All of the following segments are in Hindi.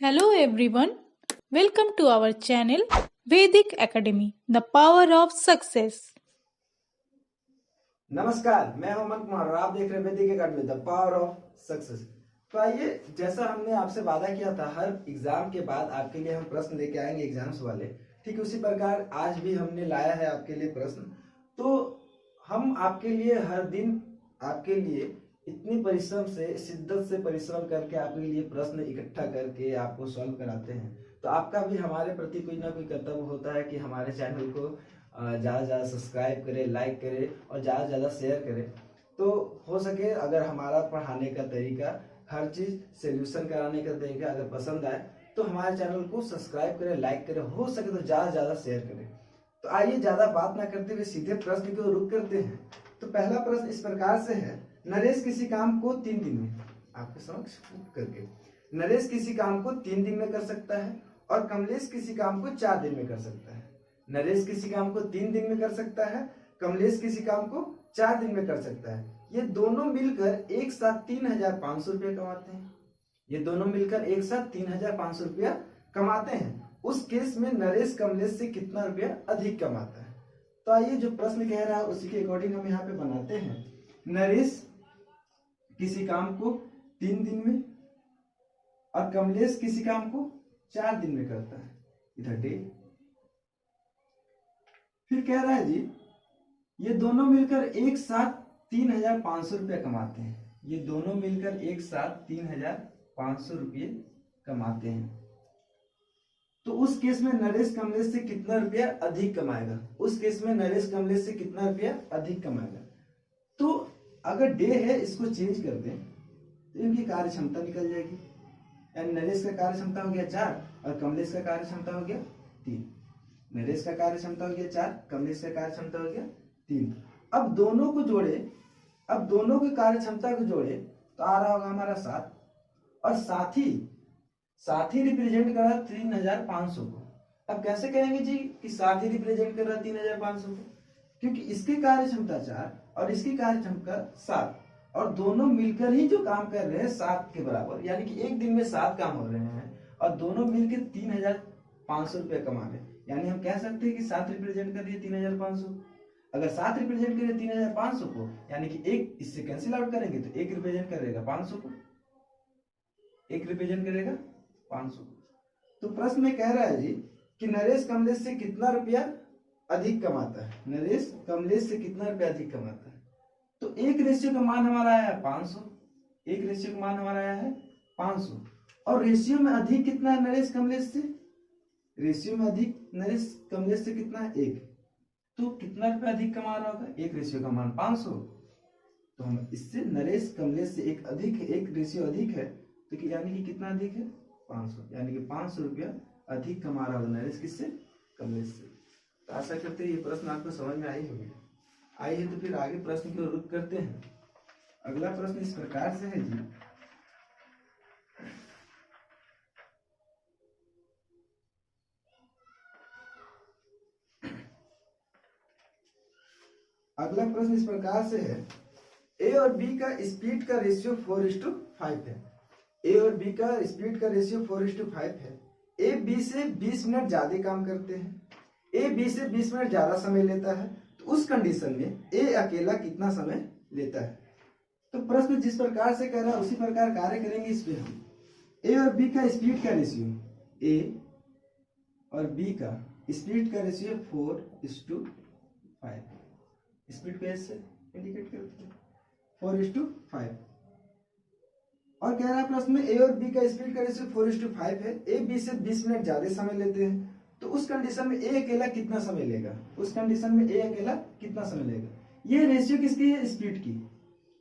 Hello everyone, welcome to our channel Vedic Academy, the power of success. नमस्कार, मैं हूं अमन कुमार और आप देख रहे हैं वैदिक academy the power of success. तो आइए, जैसा हमने आपसे वादा किया था, हर एग्जाम के बाद आपके लिए हम प्रश्न लेके आएंगे एग्जाम्स वाले। ठीक उसी प्रकार आज भी हमने लाया है आपके लिए प्रश्न। तो हम आपके लिए हर दिन आपके लिए इतनी परिश्रम से, शिद्दत से परिश्रम करके आपके लिए प्रश्न इकट्ठा करके आपको सॉल्व कराते हैं। तो आपका भी हमारे प्रति कोई ना कोई कर्तव्य होता है कि हमारे चैनल को ज़्यादा से ज़्यादा सब्सक्राइब करें, लाइक करें और ज़्यादा से ज़्यादा शेयर करें। तो हो सके अगर हमारा पढ़ाने का तरीका, हर चीज़ सोल्यूशन कराने का तरीका अगर पसंद आए तो हमारे चैनल को सब्सक्राइब करें, लाइक करें, हो सके तो ज़्यादा से ज़्यादा शेयर करें। तो आइए, ज़्यादा बात ना करते हुए सीधे प्रश्न को रुक करते हैं। तो पहला प्रश्न इस प्रकार से है, नरेश किसी काम को 3 दिन में, आपके समक्ष करके, नरेश किसी काम को 3 दिन में कर सकता है और कमलेश किसी काम को 4 दिन में कर सकता है। नरेश किसी काम को 3 दिन में कर सकता है, कमलेश किसी काम को 4 दिन में कर सकता है। ये दोनों मिलकर एक साथ 3,500 रुपया कमाते हैं। ये दोनों मिलकर एक साथ 3,500 रुपया कमाते हैं। उस केस में नरेश कमलेश से कितना रुपया अधिक कमाता है? तो आइए, जो प्रश्न कह रहा है उसी के अकॉर्डिंग हम यहाँ पे बनाते हैं। नरेश किसी काम को 3 दिन में और कमलेश किसी काम को 4 दिन में करता है। इधर डे। फिर कह रहा है जी, ये दोनों मिलकर एक साथ 3,500 रुपया कमाते हैं। ये दोनों मिलकर एक साथ 3,500 रुपये कमाते हैं। तो उस केस में नरेश कमलेश से कितना रुपया अधिक कमाएगा? उस केस में नरेश कमलेश से कितना रुपया अधिक कमाएगा? तो अगर डे है, इसको चेंज कर दें तो इनकी कार्य क्षमता निकल जाएगी। यानी नरेश का कार्य क्षमता हो गया 4 और कमलेश का कार्य क्षमता हो गया 3। नरेश का कार्य क्षमता हो गया 4, कमलेश का कार्य क्षमता हो गया 3। अब दोनों को जोड़े, अब दोनों की कार्य क्षमता को जोड़े तो आ रहा होगा हमारा 7। और साथ ही रिप्रेजेंट कर रहा 3,500 को। अब कैसे कहेंगे जी कि साथ ही रिप्रेजेंट कर रहा 3,500 को? क्योंकि इसकी कार्य क्षमता 4 और इसकी कार्य क्षमता 7 और दोनों मिलकर ही जो काम कर रहे हैं 7 के बराबर, यानी कि एक दिन में 7 काम हो रहे हैं और दोनों मिलकर 3,500 रुपया कमा रहे हैं। यानी हम कह सकते हैं कि 7 रिप्रेजेंट कर रही है 3,500। अगर 7 रिप्रेजेंट करे 3,500 को, यानी कि एक इससे कैंसिल आउट करेंगे तो एक रिप्रेजेंट करेगा 500 को, एक रिप्रेजेंट करेगा 500 को। तो प्रश्न में कह रहा है जी कि नरेश कमलेश से कितना रुपया अधिक कमाता है? नरेश कमलेश से कितना रुपया अधिक कमाता है? तो एक रेशियो का मान हमारा आया है 500। एक रेशियो का मान हमारा आया है 500 और रेशियो में अधिक कितना है नरेश कमलेश से? रेशियो में अधिक नरेश कमलेश से कितना है? 1। तो कितना रुपया अधिक कमा रहा होगा? एक रेशियो का मान 500। तो हम इससे नरेश कमलेश से एक अधिक, एक रेशियो अधिक है, तो यानी कि कितना अधिक है? 500। यानी कि 500 रुपया अधिक कमा रहा होगा नरेश किससे? कमलेश से। तो आशा करते हैं ये प्रश्न आपको समझ में आई होगी। आइए तो फिर आगे प्रश्न को रुख करते हैं। अगला प्रश्न इस प्रकार से है जी, अगला प्रश्न इस प्रकार से है, ए और बी का स्पीड का रेशियो 4:5 है। ए और बी का स्पीड का रेशियो 4:5 है। ए बी से 20 मिनट ज्यादा काम करते हैं। ए बी से 20 मिनट ज्यादा समय लेता है। तो उस कंडीशन में ए अकेला कितना समय लेता है? तो प्रश्न जिस प्रकार से कह रहा है उसी प्रकार कार्य करेंगे इस पे हम। ए और बी का स्पीड का रेशियो, ए और बी का स्पीड का रेशियो 4:5। स्पीड को ऐसे इंडिकेट करते हैं 4:5। और कह रहा है प्रश्न में ए और बी का स्पीड का रेशियो 4:5 है। ए बी से 20 मिनट ज्यादा समय लेते हैं। तो उस कंडीशन में ए अकेला कितना समय लेगा? उस कंडीशन में ए अकेला कितना समय लेगा? ये रेशियो किसकी है? स्पीड की।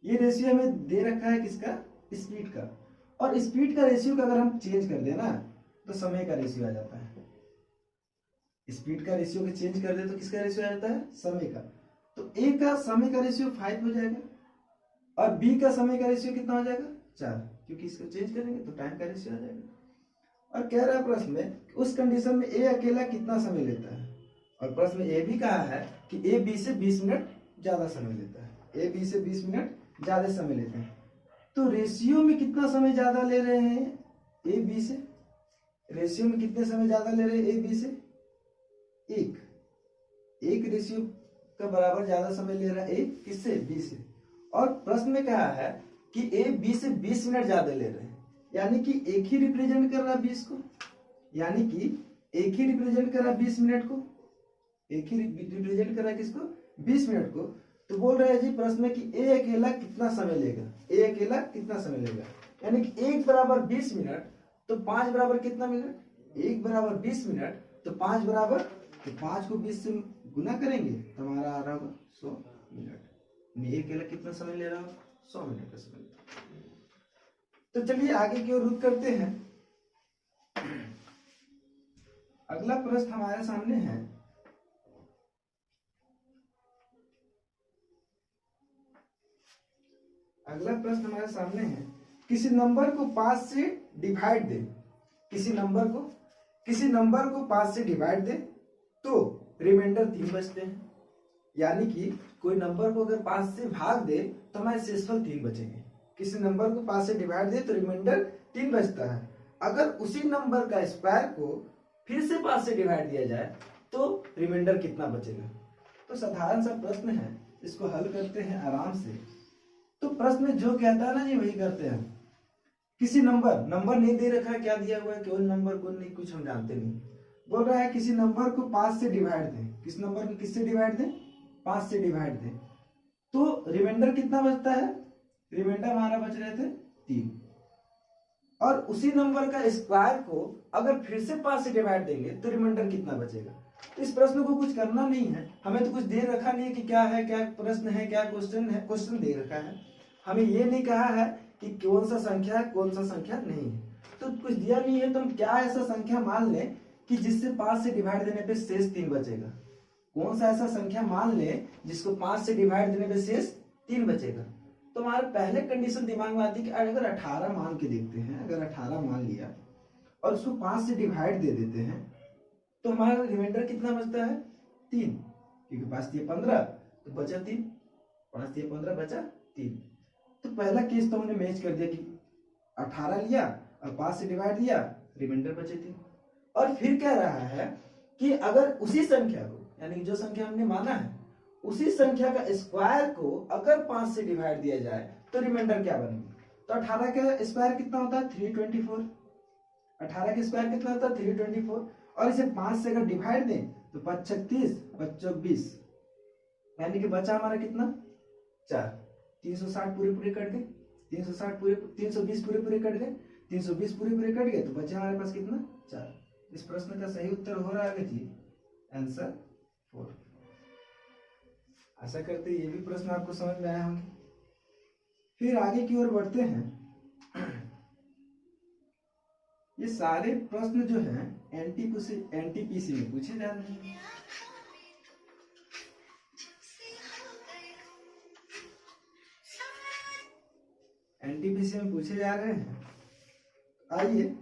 ये रेशियो हमें दे रखा है किसका? स्पीड का। और स्पीड का रेशियो का अगर हम चेंज कर देना तो समय का रेशियो आ जाता है। स्पीड का रेशियो को चेंज कर दे तो किसका रेशियो आ जाता है? समय का। तो ए का समय का रेशियो 5 हो जाएगा और बी का समय का रेशियो कितना हो जाएगा? 4, क्योंकि इसको चेंज करेंगे तो टाइम का रेशियो आ जाएगा। और कह रहा है प्रश्न में उस कंडीशन में ए अकेला कितना समय लेता है? और प्रश्न में ये भी कहा है कि ए बी से 20 मिनट ज्यादा समय लेता है। ए बी से 20 मिनट ज्यादा समय लेते हैं। तो रेशियो में कितना समय ज्यादा ले रहे हैं ए बी से? रेशियो में कितने समय ज्यादा ले रहे हैं ए बी से? एक रेशियो का बराबर ज्यादा समय ले रहा है ए किससे? बी से। और प्रश्न में कहा है कि ए बी से 20 मिनट ज्यादा ले रहे हैं, यानी कि एक ही रिप्रेजेंट कर रहा है 20 को, यानी कि एक ही रिप्रेजेंट कर रहा है 20 मिनट को, एक ही रिप्रेजेंट कर रहा है किसको? 20 मिनट को। तो बोल रहे हैं जी प्रश्न में कि ए अकेला कितना समय लेगा? ए अकेला कितना समय लेगा? यानी कि 1 बराबर 20 मिनट, तो 5 बराबर कितना मिनट? 1 बराबर 20 मिनट, तो 5 बराबर, तो 5 को 20 से गुना करेंगे तो हमारा आ रहा होगा 100 मिनट। ए अकेला कितना समय ले रहा होगा? 100 मिनट का समय। तो चलिए आगे की ओर रुख करते हैं। अगला प्रश्न हमारे सामने है, अगला प्रश्न हमारे सामने है, किसी नंबर को 5 से डिवाइड दे, किसी नंबर को 5 से डिवाइड दे तो रिमाइंडर 3 बचते हैं। यानी कि कोई नंबर को अगर 5 से भाग दे तो हमारे शेषफल 3 बचेंगे। किसी नंबर को 5 से डिवाइड दे तो रिमाइंडर 3 बचता है। अगर उसी नंबर का स्क्वायर को फिर से 5 से डिवाइड दिया जाए तो रिमाइंडर कितना बचेगा? तो साधारण सा प्रश्न है, इसको हल करते हैं आराम से। तो प्रश्न में जो कहता है ना जी वही करते हैं। किसी नंबर नहीं दे रखा है, क्या दिया हुआ है, केवल नंबर को नहीं, कुछ हम जानते नहीं। बोल रहा है किसी नंबर को 5 से डिवाइड दें, किस नंबर को किससे डिवाइड दें? 5 से डिवाइड दें तो रिमाइंडर कितना बचता है? रिमाइंडर हमारा बच रहे थे 3। और उसी नंबर का स्क्वायर को अगर फिर से 5 से डिवाइड देंगे तो रिमाइंडर कितना बचेगा? तो इस प्रश्न को कुछ करना नहीं है, हमें तो कुछ दे रखा नहीं है कि क्या है, क्या प्रश्न है, क्या क्वेश्चन है। क्वेश्चन दे रखा है, हमें ये नहीं कहा है कि कौन सा संख्या है, कौन सा संख्या नहीं है। तो कुछ दिया नहीं है तो हम क्या ऐसा संख्या मान लें कि जिससे 5 से डिवाइड देने पे शेष 3 बचेगा? कौन सा ऐसा संख्या मान लें जिसको 5 से डिवाइड देने पे शेष 3 बचेगा? तो हमारे पहले कंडीशन दिमाग में आती है कि अगर 18 मान के देखते हैं, अगर 18 मान लिया और उसको 5 से डिवाइड दे देते हैं तो हमारा रिमाइंडर कितना बचता है? 3, क्योंकि 5 दिए 15 तो बचा 3, 5 दिए 15 बचा 3। तो पहला केस तो हमने मैच कर दिया कि 18 लिया और 5 से डिवाइड दिया, रिमाइंडर बचे 3। और फिर कह रहा है कि अगर उसी संख्या को, यानी जो संख्या हमने माना है उसी संख्या का स्क्वायर को अगर 5 से डिवाइड दिया जाए तो रिमाइंडर क्या बनेगा? तो 18 का स्क्वायर कितना होता है? 324। 18 का स्क्वायर कितना होता है? 324। और इसे 5 से अगर डिवाइड दें तो 5 36, 5 24, यानी कि बचा हमारा कितना? 4। 360 पूरे कट गए, 360 पूरे, 320 पूरे कट गए, 320 पूरे कट गए, तो बचे हमारे पास कितना? 4। इस प्रश्न का सही उत्तर हो रहा है जी आंसर 4। आशा करते ये भी प्रश्न आपको समझ में आया होंगे। फिर आगे की ओर बढ़ते हैं। ये सारे प्रश्न जो हैं एनटीपीसी में पूछे जा रहे हैं। एनटीपीसी में पूछे जा रहे हैं। आइए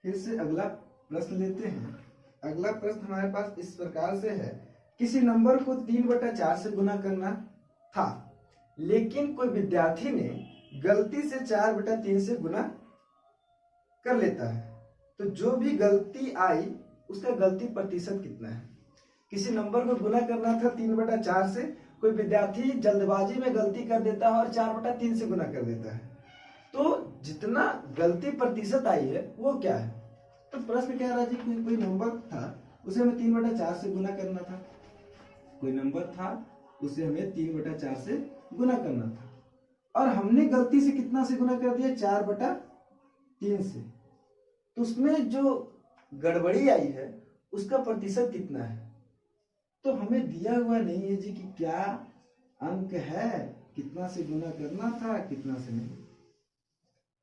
फिर से अगला प्रश्न लेते हैं। अगला प्रश्न हमारे पास इस प्रकार से है, किसी नंबर को 3/4 से गुना करना था, लेकिन कोई विद्यार्थी ने गलती से 4/3 से गुना कर लेता है, तो जो भी गलती आई उसका गलती प्रतिशत कितना है? किसी नंबर को गुना करना था 3/4 से, कोई विद्यार्थी जल्दबाजी में गलती कर देता है और 4/3 से गुना कर देता है, तो जितना गलती प्रतिशत आई है वो क्या है? तो प्रश्न कह रहा है जी कोई नंबर था उसे हमें 3/4 से गुना करना था, कोई नंबर था उसे हमें 3/4 से गुना करना था और हमने गलती से कितना से गुना कर दिया? 4/3 से। तो उसमें जो गड़बड़ी आई है उसका प्रतिशत कितना है? तो हमें दिया हुआ नहीं है जी कि क्या अंक है, कितना से गुना करना था, कितना से नहीं।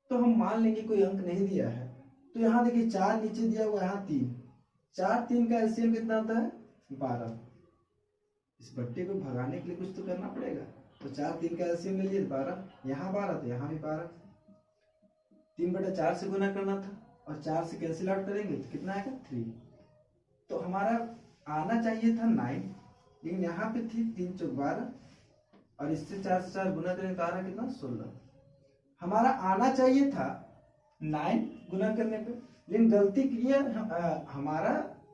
तो हम मान लेंगे कोई अंक नहीं दिया है। तो यहाँ देखिए 4 नीचे दिया हुआ, यहाँ 3, 4 3 का एलसीएम कितना होता है? 12। इस बट्टे को भगाने के लिए कुछ तो करना पड़ेगा, तो 4 3 का एलसीएम ले लिए 12, यहाँ 12 तो यहाँ भी 12। 3/4 से गुना करना था और 4 से कैंसिल आउट करेंगे तो कितना आएगा? 3। तो हमारा आना चाहिए था 9, लेकिन यहाँ पे थी 3 चौक 12 और इससे 4 से 4 गुना करेंगे तो आ रहा कितना? 16। हमारा आना चाहिए था 9 गुना करने पे, लेकिन गलती किया हमारा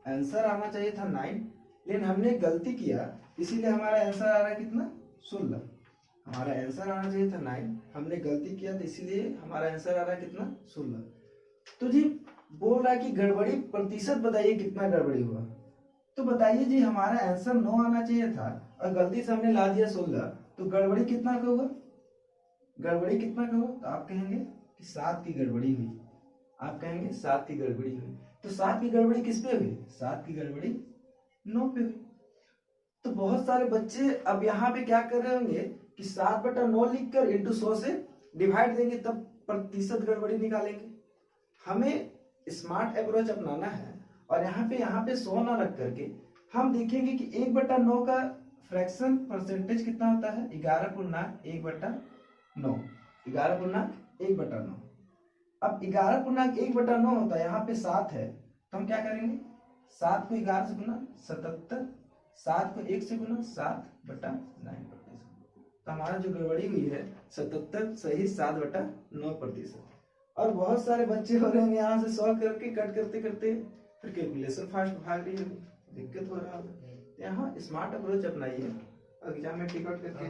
आंसर आना चाहिए था 9, लेकिन हमने गलती किया इसीलिए हमारा आंसर आ रहा है कितना 16। हमारा आंसर आना चाहिए था 9, हमने गलती किया तो इसीलिए हमारा आंसर आ रहा है कितना 16। तो जी बोल रहा है कि गड़बड़ी प्रतिशत बताइए कितना गड़बड़ी हुआ। तो बताइए जी हमारा आंसर 9 आना चाहिए था और गलती से हमने ला दिया 16, तो गड़बड़ी कितना का होगा? गड़बड़ी कितना का होगा? तो आप कहेंगे कि 7 की गड़बड़ी हुई। आप कहेंगे 7 की गड़बड़ी हुई। तो 7 की गड़बड़ी किस पे हुई? 7 की गड़बड़ी 9 पे हुई। तो बहुत सारे बच्चे अब यहाँ पे क्या कर रहे होंगे कि 7/9 लिखकर इंटू 100 से डिवाइड देंगे, तब प्रतिशत गड़बड़ी निकालेंगे। हमें स्मार्ट अप्रोच अपनाना है और यहाँ पे 100 ना रख करके हम देखेंगे कि 1/9 का फ्रैक्शन परसेंटेज कितना होता है? 11/1/9। 11/1/9। अब 11/1/9 होता है, यहाँ पे 7 है, तो हम क्या करेंगे? 7 को 11 से गुना 77, 7 को 1 से गुना 7/9। तो हमारा जो गड़बड़ी हुई है 77 सही 7/9%। और बहुत सारे बच्चे हो रहे हैं यहाँ से 100 करके कट करते करते फिर कैलकुलेशन फास्ट भाग रही है, दिक्कत हो रहा है। यहाँ स्मार्ट अप्रोच अपनाइए, एग्जाम में टिकट करके।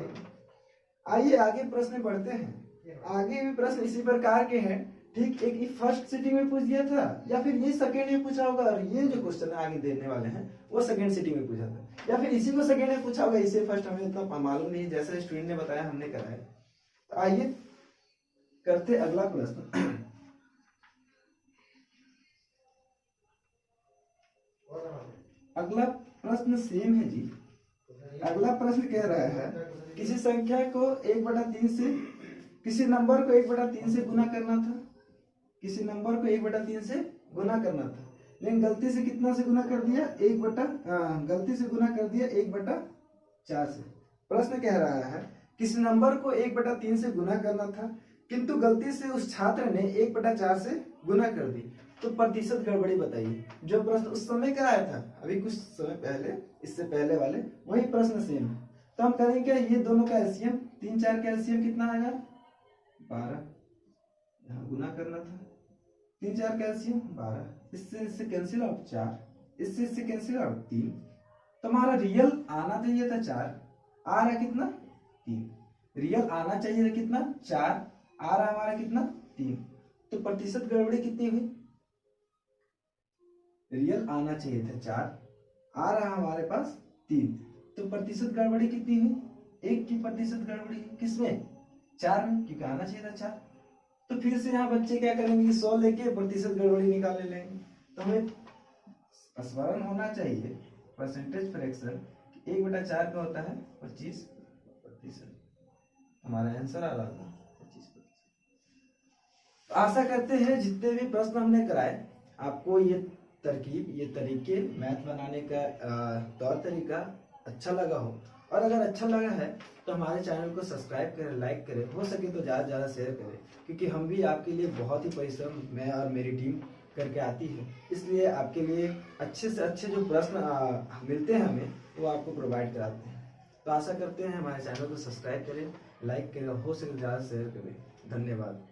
आइए आगे प्रश्न बढ़ते हैं। आगे भी प्रश्न इसी प्रकार के हैं, ठीक। एक फर्स्ट सिटिंग में पूछ दिया था या फिर ये सेकेंड में पूछा होगा, और ये जो क्वेश्चन आगे देने वाले हैं वो सेकेंड सिटिंग में पूछा था, या फिर इसी को सेकेंड में पूछा होगा, इसे फर्स्ट हमें इतना मालूम नहीं, जैसा स्टूडेंट ने बताया हमने कराया। तो आइए करते अगला प्रश्न। अगला प्रश्न सेम है जी। अगला प्रश्न कह रहा है किसी संख्या को 1/3 से, किसी नंबर को 1/3 से गुना करना था। किसी नंबर को 1/3 से गुना करना था, लेकिन गलती से कितना से गुना कर दिया? गलती से गुना कर दिया 1/4 से। प्रश्न कह रहा है किसी नंबर को 1/3 से गुना करना था, किंतु गलती से उस छात्र ने 1/4 से गुना कर दी, तो प्रतिशत गड़बड़ी बताइए। जो प्रश्न उस समय कराया था अभी कुछ समय पहले, इससे पहले वाले, वही प्रश्न सेम है। तो हम करेंगे क्या? ये दोनों का एलसीएम 3 4 का एलसीएम कितना आएगा? 12। यहाँ गुना करना था, 3 4 का एलसीएम 12। इससे कैंसिल आउट 4, इससे कैंसिल आउट 3। तो हमारा रियल आना चाहिए था 4, आ रहा कितना? 3। रियल आना चाहिए था कितना? 4, आ रहा हमारा कितना? 3। तो प्रतिशत गड़बड़ी कितनी हुई? रियल आना चाहिए था 4, आ रहा हमारे पास 3, तो प्रतिशत गड़बड़ी कितनी हुई? 1 की प्रतिशत गड़बड़ी। किसमें? 4 में, क्योंकि आना चाहिए था 4। तो फिर से यहाँ बच्चे क्या करेंगे? 100 लेके प्रतिशत गड़बड़ी निकाले लेंगे। तो हमें स्मरण होना चाहिए परसेंटेज फ्रैक्शन 1/4 का होता है 25%। हमारा आंसर आ रहा था 25%। तो आशा करते हैं जितने भी प्रश्न हमने कराए आपको ये तरकीब, ये तरीके, मैथ बनाने का तौर तरीका अच्छा लगा हो। और अगर अच्छा लगा है तो हमारे चैनल को सब्सक्राइब करें, लाइक करें, हो सके तो ज़्यादा से ज़्यादा शेयर करें, क्योंकि हम भी आपके लिए बहुत ही परिश्रम, मैं और मेरी टीम करके आती है। इसलिए आपके लिए अच्छे से अच्छे जो प्रश्न मिलते हैं हमें, वो आपको प्रोवाइड कराते हैं। तो आशा करते हैं हमारे चैनल को सब्सक्राइब करें, लाइक करें, हो सके ज़्यादा शेयर करें। धन्यवाद।